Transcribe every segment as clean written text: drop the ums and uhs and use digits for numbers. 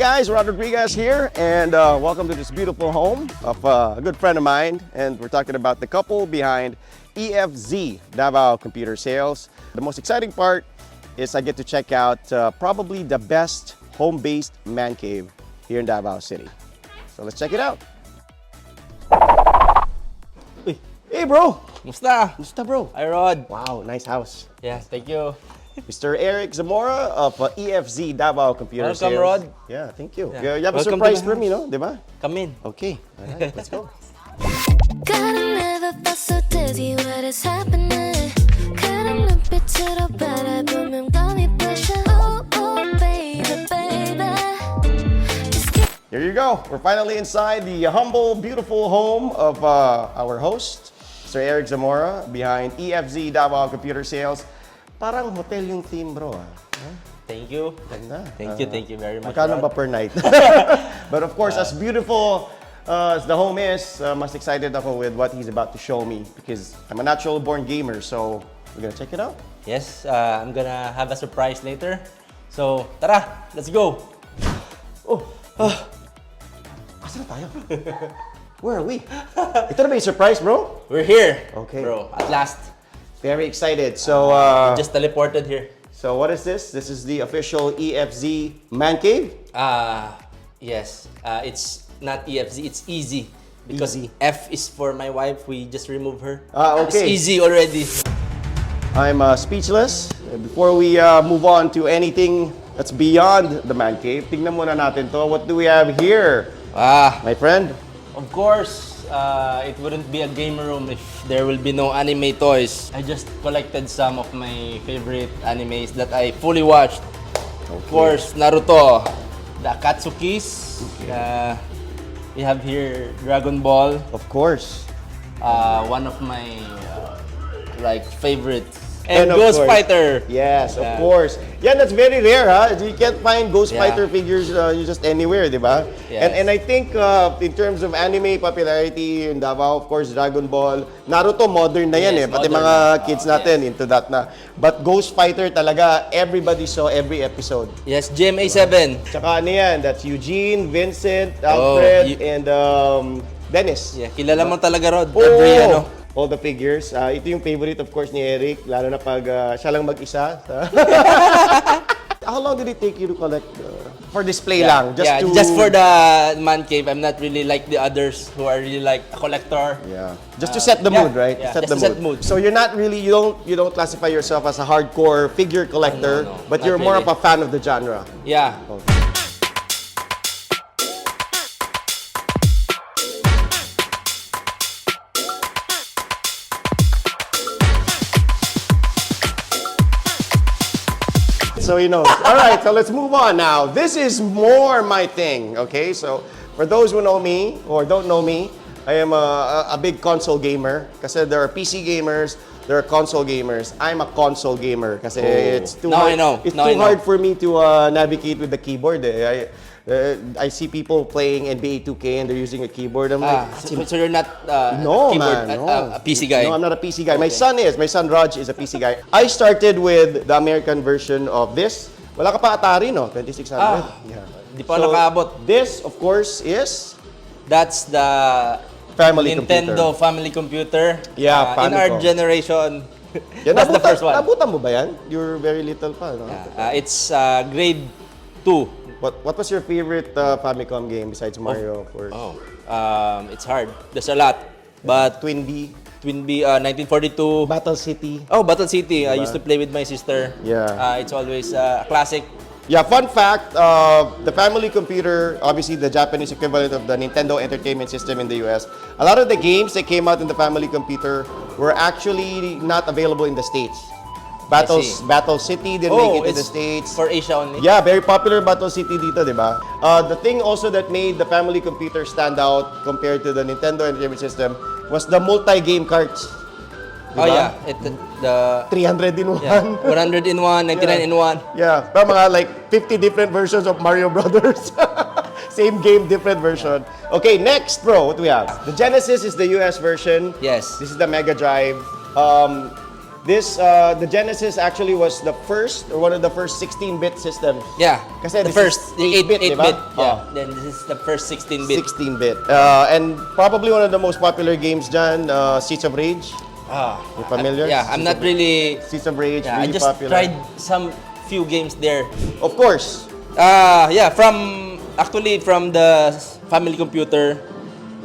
guys, Rod Rodriguez here, and welcome to this beautiful home of a good friend of mine. And we're talking about the couple behind EFZ, Davao Computer Sales. The most exciting part is I get to check out probably the best home-based man cave here in Davao City. So let's check it out. Hey bro! Musta? Musta bro? Hi Rod. Wow, nice house. Yeah, thank you. Mr. Eric Zamora of EFZ Davao Computer Welcome, Sales. Rod. Yeah, thank you. Yeah. You have a Welcome surprise to the for me, house. no? Diba? Come in. Okay, all right, let's go. Could've never felt so dizzy. What is happening? Could've looked it to the better. Boom, boom, got me pushing. Oh, oh, baby, baby. Here you go. We're finally inside the humble, beautiful home of our host, Mr. Eric Zamora, behind EFZ Davao Computer Sales. Parang hotel yung theme, bro. Thank you. Ganda. Thank you very much. Magkano ba Rod. per night? But of course, as beautiful as the home is, mas excited ako with what he's about to show me because I'm a natural born gamer, so we're gonna check it out. Yes, I'm gonna have a surprise later. So, tara, let's go. Asa na tayo? Where are we? Ito na ba yung surprise, bro? We're here. Okay. Bro, at last. Very excited. So, Just teleported here. so what is this? This is the official EFZ man cave. Yes. It's not EFZ, it's easy. Because Easy. F is for my wife, we just remove her. Okay. It's easy already. I'm speechless. Before we move on to anything that's beyond the man cave, tingnan muna natin to. What do we have here, my friend? Of course, it wouldn't be a gamer room if there will be no anime toys. I just collected some of my favorite animes that I fully watched. Of course, Naruto, the Akatsukis. We have here Dragon Ball, Of course. one of my favorites. And of Ghost course. Fighter. Yes, of Yeah. course. Yeah, that's very rare, ha? You can't find Ghost Yeah. Fighter figures just anywhere, di ba? Yes. And I think in terms of anime popularity in Davao, of course, Dragon Ball, Naruto, modern na yan Yes, Pati modern mga na. kids natin into that na. But Ghost Fighter talaga, everybody saw every episode. Yes, GMA 7. Tsaka ano yan, that's Eugene, Vincent, Alfred, and Dennis. Yeah, kilala mo talaga, Rod. Oo, Every all the figures. Ito yung favorite, of course, ni Eric, lalo na pag siya lang mag-isa. How long did it take you to collect? For display lang? Just for the man cave. I'm not really like the others who are really like a collector. Yeah. Just to set the mood, right? Yeah, Set just the to set mood. So you're not really, you don't classify yourself as a hardcore figure collector, No, but not you're more of really. a fan of the genre. Yeah. So you know. All right, so let's move on now. This is more my thing, okay? So for those who know me or don't know me, I am a big console gamer. Kasi there are PC gamers, there are console gamers. I'm a console gamer kasi it's too Now hard. I know. It's Now too I know. hard for me to navigate with the keyboard. I see people playing NBA 2K and they're using a keyboard. I'm like, So you're not no, keyboard, man, no. a PC guy? No, I'm not a PC guy. My Okay. son is. My son Raj is a PC guy. I started with the American version of this. Wala ka pa Atari, no? 2600. Yeah. Di pa nakaabot. This, of course, is That's the family Nintendo computer. family computer. Yeah, in our Famicom. generation, Yan, that's the first one. Nabutan mo ba yan? You were very little pa, no? It's grade 2. What was your favorite Famicom game besides Mario? It's hard. There's a lot. But Twin B, 1942. Battle City. Oh, Battle City. I used to play with my sister. Yeah. It's always a classic. Yeah, fun fact, the family computer, obviously the Japanese equivalent of the Nintendo Entertainment System in the US, a lot of the games that came out in the family computer were actually not available in the States. see. Battle City didn't make it to the States. For Asia only. Yeah, very popular Battle City dito, di ba? The thing also that made the family computer stand out compared to the Nintendo Entertainment System was the multi-game carts. Oh Diba? yeah, the 300 in one. yeah, 100 in one, 99 in one. Yeah, pero mga like 50 different versions of Mario Brothers. Same game, different version. Okay, next, bro, what do we have? The Genesis is the US version. Yes. This is the Mega Drive. This, the Genesis actually was the first, or one of the first 16-bit systems. Yeah. Kasi the this first, is the 8-bit, 8-bit. diba? Yeah. Then this is the first 16-bit. 16-bit. And probably one of the most popular games dyan, Seeds of Rage. You familiar? Yeah, I'm not really. Seeds of Rage, Yeah, I really just popular. tried some few games there. Of course. Yeah, actually from the family computer,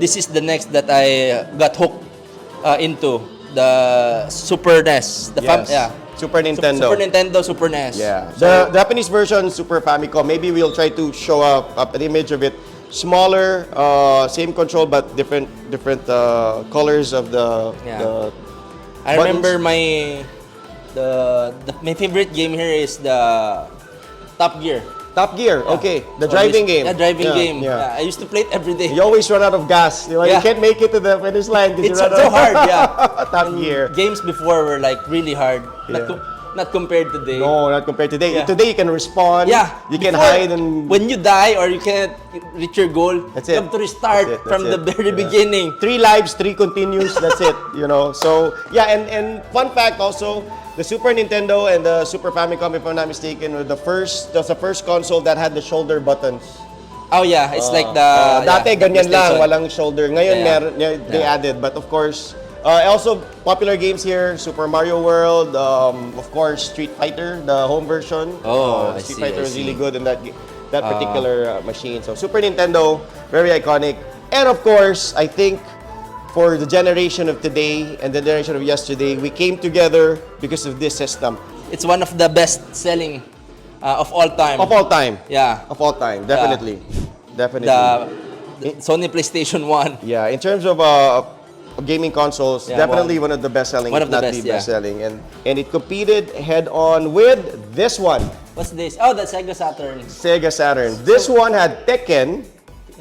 this is the next that I got hooked into. The Super NES. Yes. Super Nintendo. Super Nintendo, Super NES. Yeah. So, The Japanese version, Super Famicom, maybe we'll try to show up an image of it. Smaller, same control, but different colors of the, Yeah. I buttons. remember my favorite game here is the Top Gear. Top Gear, okay. The So driving game. Yeah, driving game. Yeah. Yeah, I used to play it every day. You always run out of gas. You Yeah. can't make it to the finish line because It's you run so out hard, yeah. Top Gear. Games before were like really hard. Yeah. Not compared today. No, not compared to today. Yeah. Today you can respawn. Yeah. You can Before, hide and when you die or you can't reach your goal, That's you it. have to restart That's it. from That's the it. very Yeah. beginning. 3 lives, 3 continues. That's it. So yeah, and fun fact also, the Super Nintendo and the Super Famicom, if I'm not mistaken, were the first console that had the shoulder buttons. Oh yeah, it's like the Dati the ganyan lang, PlayStation. walang shoulder. Ngayon Yeah. they added, but of course, also popular games here, Super Mario World, of course, Street Fighter, the home version. Oh, I Street see, Fighter I was really see. good in that particular machine. So Super Nintendo, very iconic. And of course, I think for the generation of today and the generation of yesterday, we came together because of this system. It's one of the best selling of all time. Of all time. Yeah. Of all time, definitely. Definitely. The Sony PlayStation 1. Yeah, in terms of gaming consoles, Yeah, definitely one of the best-selling, one if of the not best, the yeah. best-selling. And it competed head-on with this one, What's this? Oh, the Sega Saturn. Sega Saturn. This one had Tekken,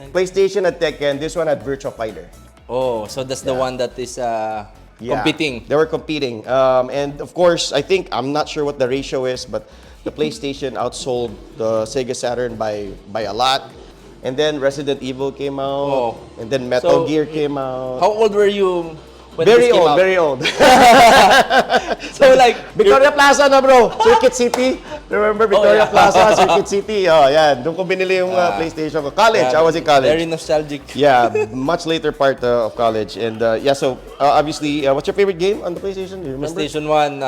PlayStation had Tekken, this one had Virtua Fighter. Oh, so that's the one that is Yeah, competing. They were competing. And of course, I'm not sure what the ratio is, but the PlayStation outsold the Sega Saturn by a lot. And then Resident Evil came out, and then Metal So, Gear came out. How old were you when Very this came old, out? very old. So like, Victoria Plaza na bro, Circuit City. Remember Victoria yeah. Plaza, Circuit City? Oh, yeah. Doon ko binili yung PlayStation ko. College, I was in college. Very nostalgic. Yeah, much later part of college. And so obviously, what's your favorite game on the PlayStation? Do you remember? PlayStation 1,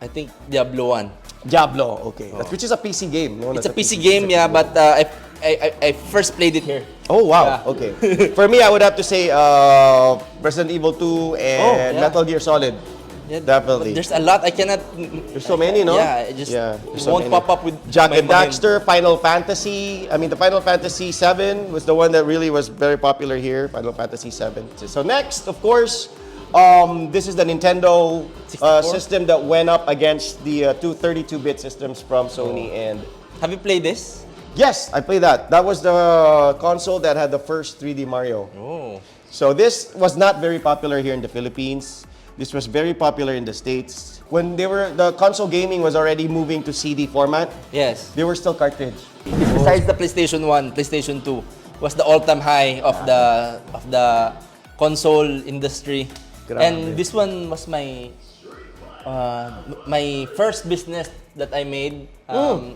I think Diablo 1. Diablo, okay. Which is a PC game. No? It's a That's PC game, yeah, but I first played it here. Oh, wow. Yeah. Okay. For me, I would have to say Resident Evil 2 and yeah. Metal Gear Solid. Yeah, Definitely. but there's a lot I cannot. There's so many, no? Yeah, it just there's it won't pop up with Jack my and mind. Daxter, Final Fantasy. I mean, the Final Fantasy 7 was the one that really was very popular here. Final Fantasy 7. So next, of course, this is the Nintendo 64? system that went up against the two 32-bit systems from Sony. And Have you played this? yes, I played that. That was the console that had the first 3D Mario. Oh. So this was not very popular here in the Philippines. This was very popular in the States. When the console gaming was already moving to CD format, Yes. they were still cartridge. Besides the PlayStation 1, PlayStation 2 was the all-time high of the console industry. Grabe. And this one was my first business that I made. I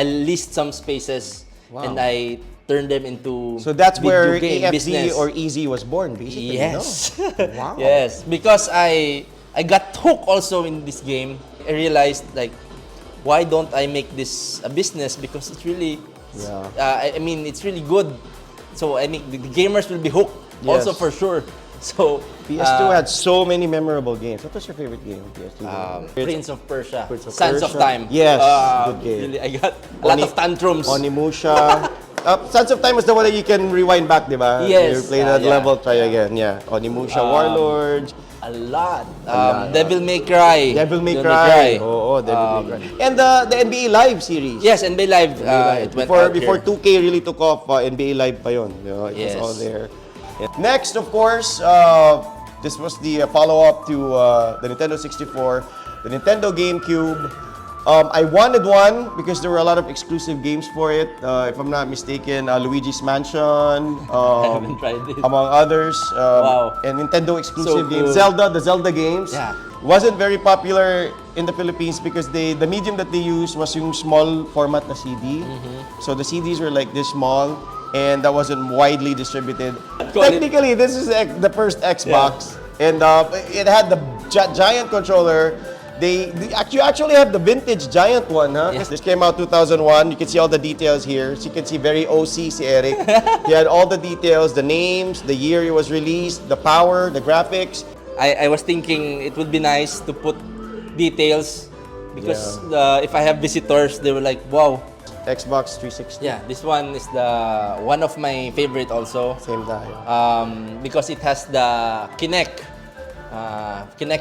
leased some spaces and I turned them into So that's video where game EFZ business. or EZ was born, basically. Yes. No? Wow. Yes, because I got hooked also in this game. I realized like, why don't I make this a business? Because it's really, I mean, it's really good. So I mean, the gamers will be hooked also Yes. for sure. So PS2 had so many memorable games. What was your favorite game on PS2? Prince of Persia, Prince of Sands of Persia. Time. Yes, good game. Really, I got a lot of tantrums. Onimusha. Sands of Time was the one that you can rewind back, di ba? Yes. You play that Yeah. level, try again. Yeah. Onimusha Warlords. A lot. Devil May Cry. Devil May Devil Cry. Oh, Devil May Cry. And the NBA Live series. Yes, NBA Live. It went out Before here. 2K really took off, NBA Live pa yun. You know, it Yes. was all there. Yeah. Next, of course, this was the follow-up to the Nintendo 64, the Nintendo GameCube. I wanted one because there were a lot of exclusive games for it. If I'm not mistaken, Luigi's Mansion, I haven't tried it. among others. Wow. And Nintendo exclusive So games. cool. The Zelda games. Yeah. Wasn't very popular in the Philippines because the medium that they used was yung small format na CD. So the CDs were like this small, and that wasn't widely distributed. Technically, this is the first Xbox, and it had the giant controller. You actually have the vintage giant one, huh? Yeah. This came out 2001. You can see all the details here. So you can see very OC si Eric. He had all the details, the names, the year it was released, the power, the graphics. I was thinking it would be nice to put details because if I have visitors, they were like, wow. Xbox 360. Yeah, this one is one of my favorite also. Same tayo. Because it has the Kinect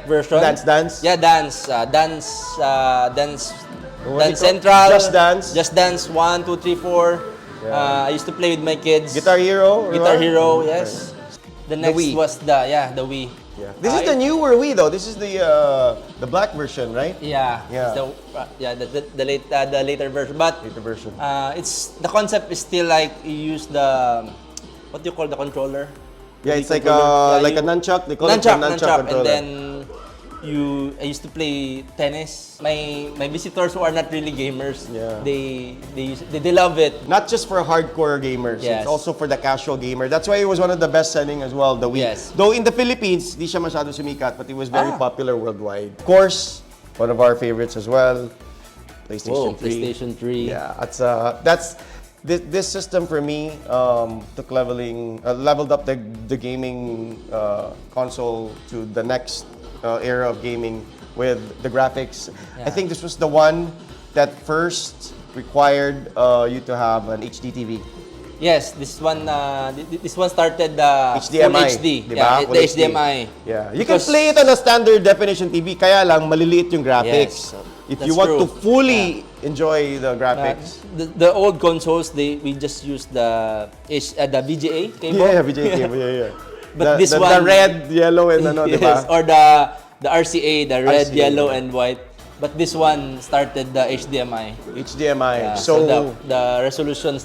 version. Dance? Yeah, Dance What do you call- Central. Just Dance? Just Dance 1, 2, 3, 4. I used to play with my kids. Guitar Hero? Guitar diba? Hero, yes. The next Wii. was the Wii. Yeah. This is the newer Wii though. This is the black version, right? Yeah. Yeah. The later version. But Later version. it's the concept is still like you use the what do you call the controller? Yeah, The it's like controller. a nunchuck. They call it the nunchuck and controller. then I used to play tennis. My visitors who are not really gamers, Yeah. they love it. Not just for hardcore gamers, Yes. it's also for the casual gamer. That's why it was one of the best selling as well, the Wii. Yes. Though in the Philippines, di siya masyado sumikat, but it was very popular worldwide. Of course, one of our favorites as well, PlayStation 3. PlayStation 3. Yeah, this system for me leveled up the gaming console to the next era of gaming with the graphics. I Yeah. think this was the one that first required you to have an HD TV. Yes, this one started HDMI, Full HD. di Yeah, ba? the Full HD. HDMI. Yeah, you can Because- play it on a standard definition TV, kaya lang maliliit yung graphics. Yes, If that's you want true. to fully enjoy the graphics. The old consoles, we just use the VGA cable. Yeah, VJ cable, yeah. But this the one, red, yellow, and ano, di ba? yes, or the RCA, the red, RCA, yellow, yeah. and white. But this one started the HDMI. HDMI. Yeah, So, the resolution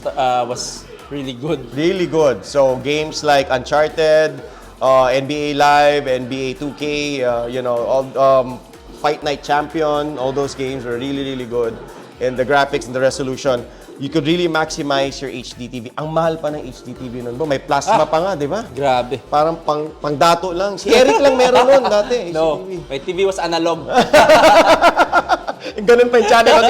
was really good. really good. So games like Uncharted, NBA Live, NBA 2K, all Fight Night Champion, all those games were really, really good. And the graphics and the resolution, you could really maximize your HD TV. Ang mahal pa ng HD TV nun, bro. May plasma pa nga, di ba? Grabe. Parang pang dato lang. Si Eric lang meron nun dati, HD No, TV. my TV was analog. Ganun pa yung channel.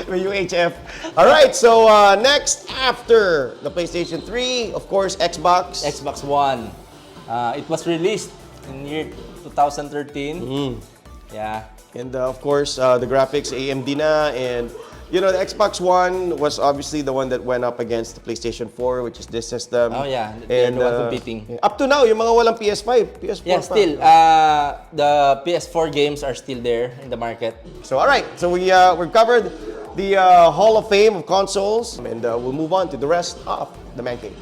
May UHF. Alright, so next, after the PlayStation 3, of course, Xbox. Xbox One. It was released in year 2013. Yeah. And of course, the graphics, AMD na. And, the Xbox One was obviously the one that went up against the PlayStation 4, which is this system. Oh yeah, they're the one competing. Up to now, yung mga walang PS5, PS4 Yeah, pa. still, the PS4 games are still there in the market. So, alright. So, we've covered the Hall of Fame of consoles. And we'll move on to the rest of the Man Cave.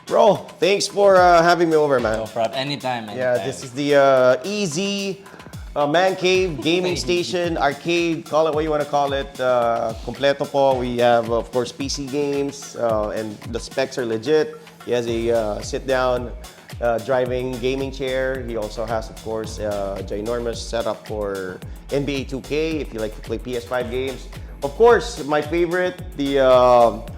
Bro, thanks for having me over, man. No problem. Anytime. Yeah, this is the easy man cave gaming station, arcade, call it what you want to call it. Kompleto po. We have, of course, PC games, and the specs are legit. He has a sit-down driving gaming chair. He also has, of course, a ginormous setup for NBA 2K if you like to play PS5 games. Of course, my favorite, the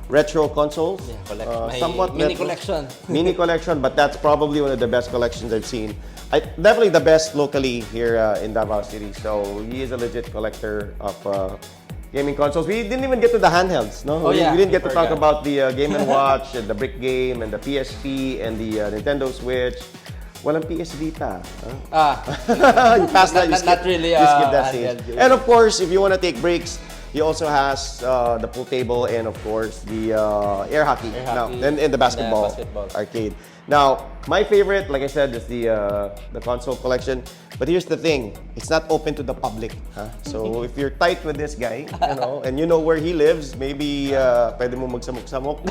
retro consoles. Yeah, my Somewhat mini retro. collection. Mini collection, but that's probably one of the best collections I've seen. Definitely the best locally here in Davao City. So he is a legit collector of gaming consoles. We didn't even get to the handhelds, no? Oh, yeah, we didn't get to talk forgot. about the Game & Watch and the Brick Game and the PSP and the Nintendo Switch. Walang PS Vita. Huh? You passed that. You not skip, really, you skip that handheld stage. game. And of course, if you want to take breaks, He also has the pool table and of course the air hockey. Air Now, hockey and the basketball, basketball. arcade. Now, my favorite, like I said, is the console collection. But here's the thing, it's not open to the public. Huh? So if you're tight with this guy, and you know where he lives, maybe pwede mo magsamok-samok.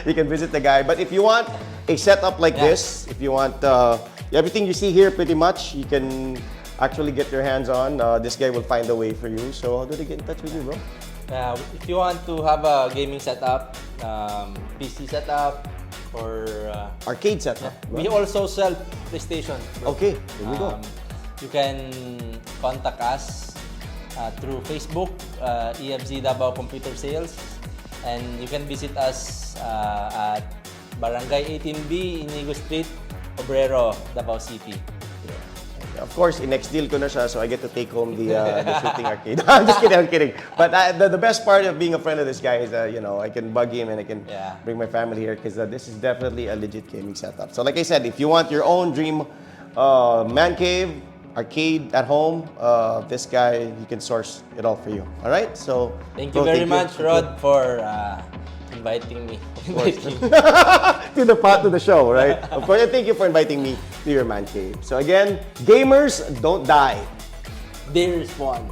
You can visit the guy. But if you want a setup like this, if you want everything you see here pretty much, you can actually get your hands on. This guy will find a way for you. So how do they get in touch with you, bro? If you want to have a gaming setup, PC setup, or Arcade setup. we also sell PlayStation. Bro. Okay, here we go. You can contact us through Facebook, EFZ Davao Computer Sales, and you can visit us at Barangay 18B, Inigo Street, Obrero, Davao City. Of course, in-next deal ko na siya, so I get to take home the shooting arcade. I'm just kidding, I'm kidding. But the best part of being a friend of this guy is that, I can bug him and I can bring my family here because this is definitely a legit gaming setup. So like I said, if you want your own dream man cave, arcade at home, this guy, he can source it all for you. All right? So Thank you very much, Rod, for inviting me. to the show, right? Of course, and thank you for inviting me to your man cave. So again, gamers, don't die. They respond.